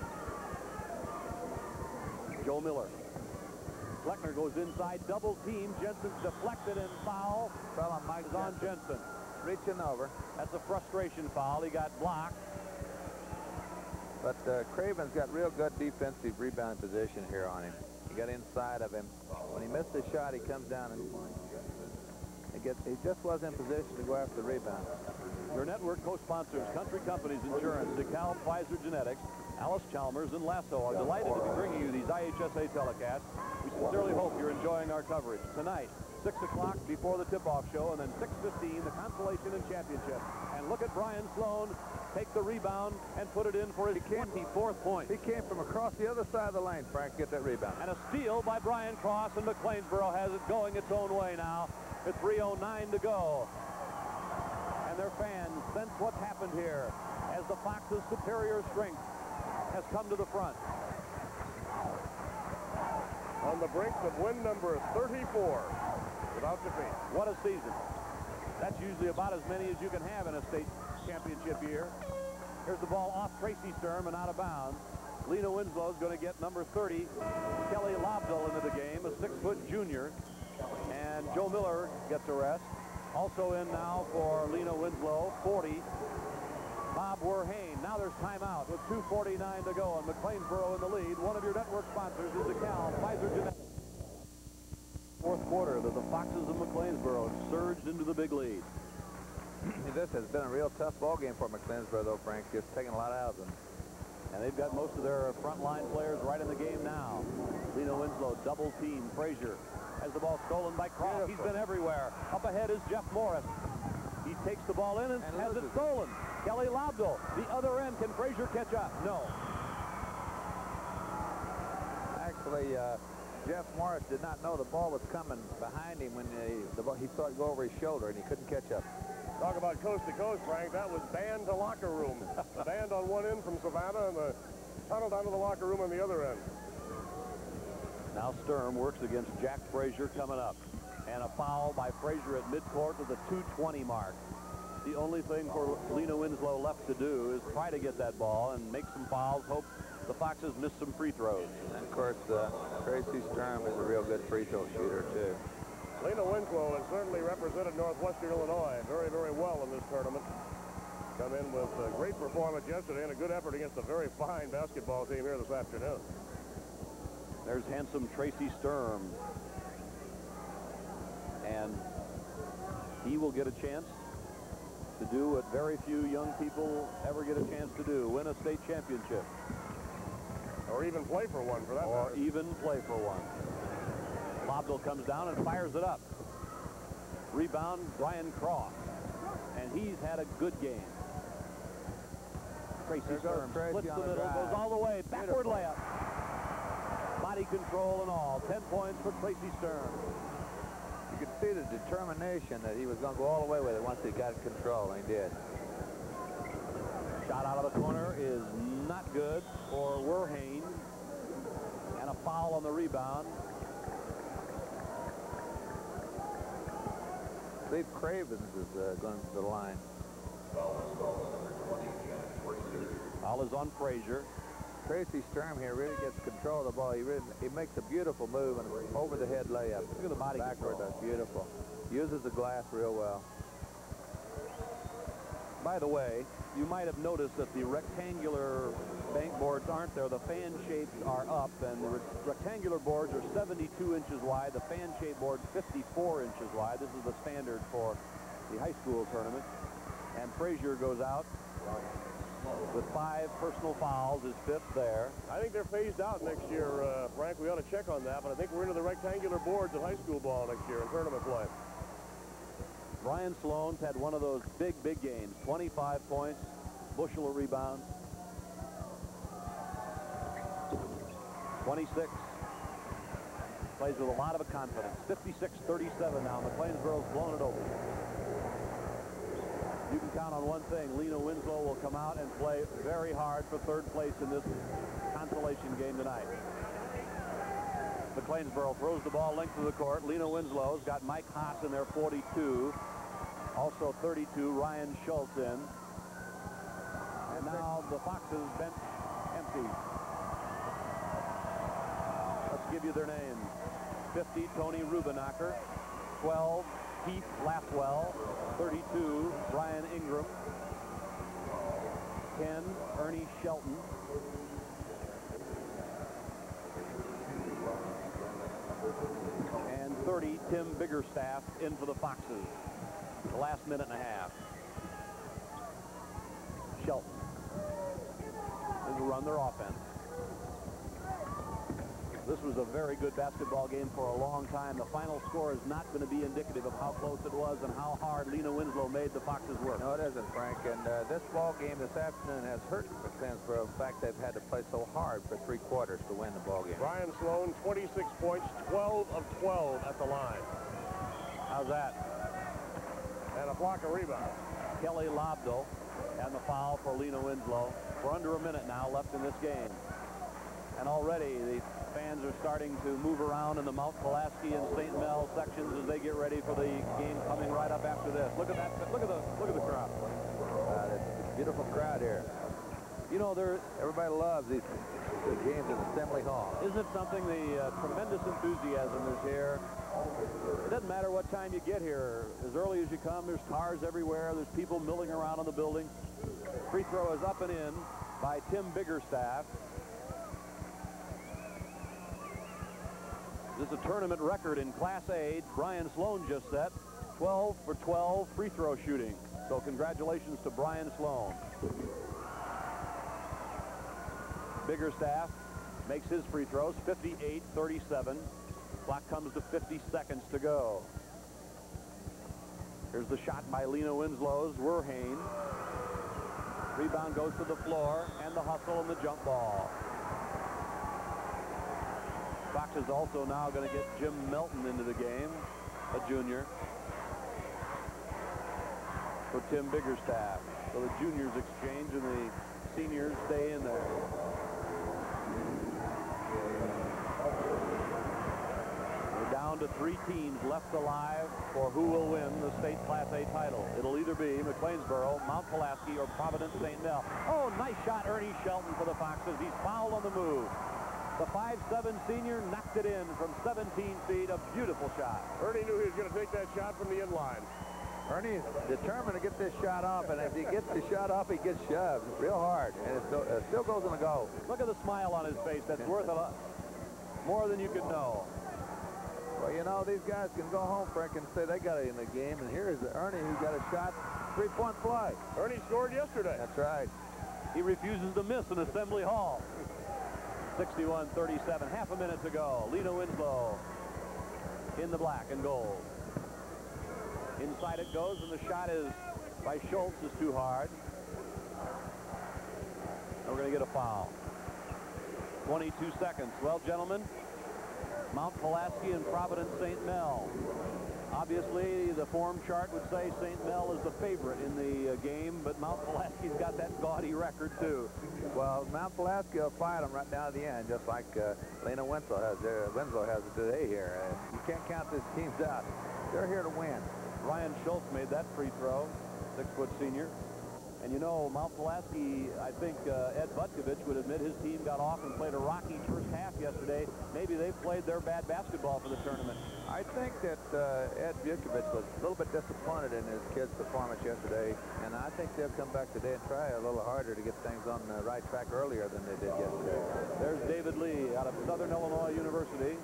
Joe Miller. Kleckner goes inside, double team. Jensen's deflected, and foul. Fell on Mike is on Jensen. Reaching over. That's a frustration foul. He got blocked. But Craven's got real good defensive rebound position here on him. He got inside of him. When he missed the shot, he comes down and he just was in position to go after the rebound. Your network co-sponsors, Country Companies Insurance, DeKalb, Pfizer Genetics, Alice Chalmers, and Lasso are delighted to be bringing you these IHSA telecasts. We sincerely hope you're enjoying our coverage. Tonight, 6 o'clock before the tip-off show, and then 6:15, the consolation and championship. And look at Brian Sloan take the rebound and put it in for his 24th point. He came from across the other side of the lane, Frank, get that rebound. And a steal by BRYAN CROSS, and McLeansboro has it going its own way now. With 3:09 to go. And their fans sense what's happened here as the Fox's superior strength has come to the front. On the brink of win number 34 without defeat. What a season. That's usually about as many as you can have in a state championship year. Here's the ball off Tracy Sturm and out of bounds. Lena Winslow is going to get number 30, Kelly Lobdell, into the game, a 6-foot junior. And Joe Miller gets a rest. Also in now for Lena Winslow, 40, Bob Werhane. Now there's timeout with 2:49 to go, and McLeansboro in the lead. One of your network sponsors is DeKalb, Pfizer Genetics. Fourth quarter that the Foxes of McLeansboro surged into the big lead. This has been a real tough ball game for McLeansboro, though, Frank. Just taking a lot out of them. And they've got most of their frontline players right in the game now. Lena Winslow double team. Frazier has the ball stolen by Krause. He's been everywhere. Up ahead is Jeff Morris. He takes the ball in and has it stolen. Kelly Lobdell, the other end. Can Frazier catch up? No. Actually, Jeff Morris did not know the ball was coming behind him when he saw it go over his shoulder, and he couldn't catch up. Talk about coast to coast, Frank. That was band to locker room. The band on one end from Savannah and the tunnel down to the locker room on the other end. Now Sturm works against Jack Frazier coming up. And a foul by Frazier at midcourt to the 2:20 mark. The only thing for Lena Winslow left to do is try to get that ball and make some fouls, hope the Foxes miss some free throws. And, of course, Tracy Sturm is a real good free throw shooter, too. Lena Winslow has certainly represented Northwestern Illinois very, very well in this tournament. Come in with a great performance yesterday and a good effort against a very fine basketball team here this afternoon. There's handsome Tracy Sturm. And he will get a chance to do what very few young people ever get a chance to do, win a state championship. Or even play for one, for that matter. Or even play for one. Lobdell comes down and fires it up. Rebound, BRYAN CROSS. And he's had a good game. Tracy Sturm splits the middle, goes all the way, backward layup. Body control and all. 10 points for Tracy Sturm. You could see the determination that he was going to go all the way with it once he got control, and he did. Shot out of the corner is not good for Werhane. And a foul on the rebound. Steve Cravens is going to the line. Foul is on Frazier. Tracy Sturm here really gets control of the ball. He makes a beautiful move and over the head layup. Look at the body backward. control. That's beautiful. Uses the glass real well. By the way, you might have noticed that the rectangular bank boards aren't there. The fan shapes are up, and the rectangular boards are 72 inches wide. The fan shape board 54 inches wide. This is the standard for the high school tournament. And Frazier goes out with 5 personal fouls, his 5th there. I think they're phased out next year, Frank. We ought to check on that, but I think we're into the rectangular boards at high school ball next year in tournament play. Brian Sloan's had one of those big games. 25 points, bushel of rebounds. 26. Plays with a lot of confidence. 56-37 now. McLeansboro's blown it open. You can count on one thing. Lena Winslow will come out and play very hard for 3rd place in this consolation game tonight. McLeansboro throws the ball length of the court. Lena Winslow's got Mike Haas in there, 42. Also 32, Ryan Schultz in. And now the Foxes bench empty. Let's give you their names. 50, Tony Rubenacher. 12, Keith Lathwell. 32, Brian Ingram. 10, Ernie Shelton. And 30, Tim Biggerstaff in for the Foxes. The last minute and a half. Shelton. They will run their offense. This was a very good basketball game for a long time. The final score is not going to be indicative of how close it was and how hard Lena Winslow made the Foxes work. No, it isn't, Frank. And this ball game this afternoon has hurt McLeansboro. In fact, they've had to play so hard for 3 quarters to win the ball game. Brian Sloan, 26 points, 12 of 12 at the line. How's that? And a block of rebounds. Kelly Lobdell and the foul for Lena Winslow. We're under a minute now left in this game. And already the fans are starting to move around in the Mount Pulaski and St. Mel sections as they get ready for the game coming right up after this. Look at that. Look at the crowd. It's a beautiful crowd here. You know, everybody loves these games at Assembly Hall. Isn't it something? The tremendous enthusiasm is here. It doesn't matter what time you get here. As early as you come, there's cars everywhere. There's people milling around on the building. Free throw is up and in by Tim Biggerstaff. This is a tournament record in Class A. Brian Sloan just set 12 for 12 free throw shooting. So congratulations to Brian Sloan. Biggerstaff makes his free throws, 58-37. Clock comes to 50 seconds to go. Here's the shot by Lena Winslow's Werhane. Rebound goes to the floor, and the hustle and the jump ball. Fox is also now going to get Jim Melton into the game, a junior, for Tim Biggerstaff. So the juniors exchange and the seniors stay in there. We're down to 3 teams left alive for who will win the state Class A title. It'll either be McLeansboro, Mount Pulaski, or Providence St. Mel. Oh, nice shot, Ernie Shelton for the Foxes. He's fouled on the move. The 5'7" senior knocked it in from 17 feet. A beautiful shot. Ernie knew he was going to take that shot from the inline. Ernie's determined to get this shot off, and if he gets the shot off, he gets shoved real hard, and it still goes in the goal. Look at the smile on his face. That's worth a lot more than you could know. Well, you know, these guys can go home, Frank, and say they got it in the game, and here's Ernie who got a shot, 3-point play. Ernie scored yesterday. That's right. He refuses to miss in Assembly Hall. 61-37, half a minute to go. Lena Winslow in the black and gold. Inside it goes, and the shot is by Schultz is too hard. And we're going to get a foul. 22 seconds. Well, gentlemen, Mount Pulaski and Providence St. Mel. Obviously, the form chart would say St. Mel is the favorite in the game, but Mount Pulaski's got that gaudy record, too. Well, Mount Pulaski will fight them right down to the end, just like Lena Winslow has today here. You can't count these teams out. They're here to win. Ryan Schultz made that free throw, 6-foot senior. And you know, Mount Pulaski, I think Ed Butkovich would admit his team got off and played a rocky first half yesterday. Maybe they played their bad basketball for the tournament. I think that Ed Butkovich was a little bit disappointed in his kids' performance yesterday, and I think they'll come back today and try a little harder to get things on the right track earlier than they did yesterday. There's David Lee out of Southern Illinois University.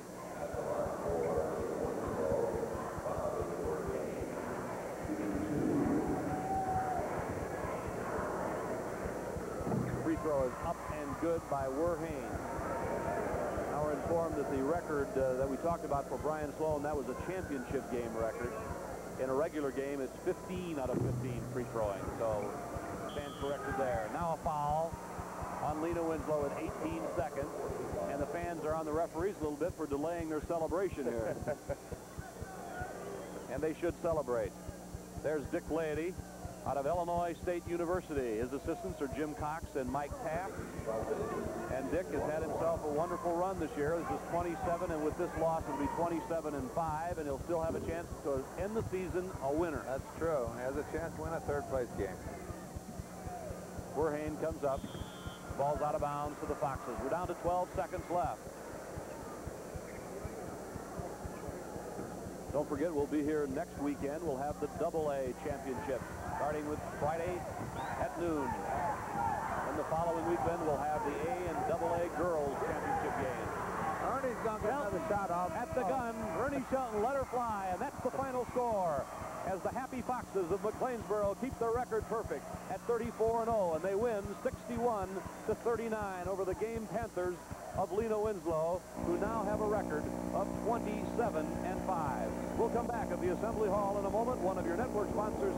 Free throw is up and good by Werhane. Now we're informed that the record that we talked about for Brian Sloan, that was a championship game record. In a regular game, it's 15 out of 15 free throwing. So stand corrected there. Now a foul on Lena Winslow at 18 seconds. And the fans are on the referees a little bit for delaying their celebration here. And they should celebrate. There's Dick Laity out of Illinois State University. His assistants are Jim Cox and Mike Taft. And Dick has had himself a wonderful run this year. This is 27, and with this loss, it'll be 27-5, and he'll still have a chance to end the season a winner. That's true. He has a chance to win a third-place game. Werhane comes up. Ball's out of bounds for the Foxes. We're down to 12 seconds left. Don't forget, we'll be here next weekend. We'll have the AA championship, starting with Friday at noon. And the following weekend, we'll have the A and AA girls championship game. Ernie's going to get another shot off. At the gun, Ernie Shelton let her fly, and that's the final score. As the Happy Foxes of McLeansboro keep their record perfect at 34-0, and they win 61-39 over the game Panthers of Lena Winslow, who now have a record of 27-5. We'll come back at the Assembly Hall in a moment. One of your network sponsors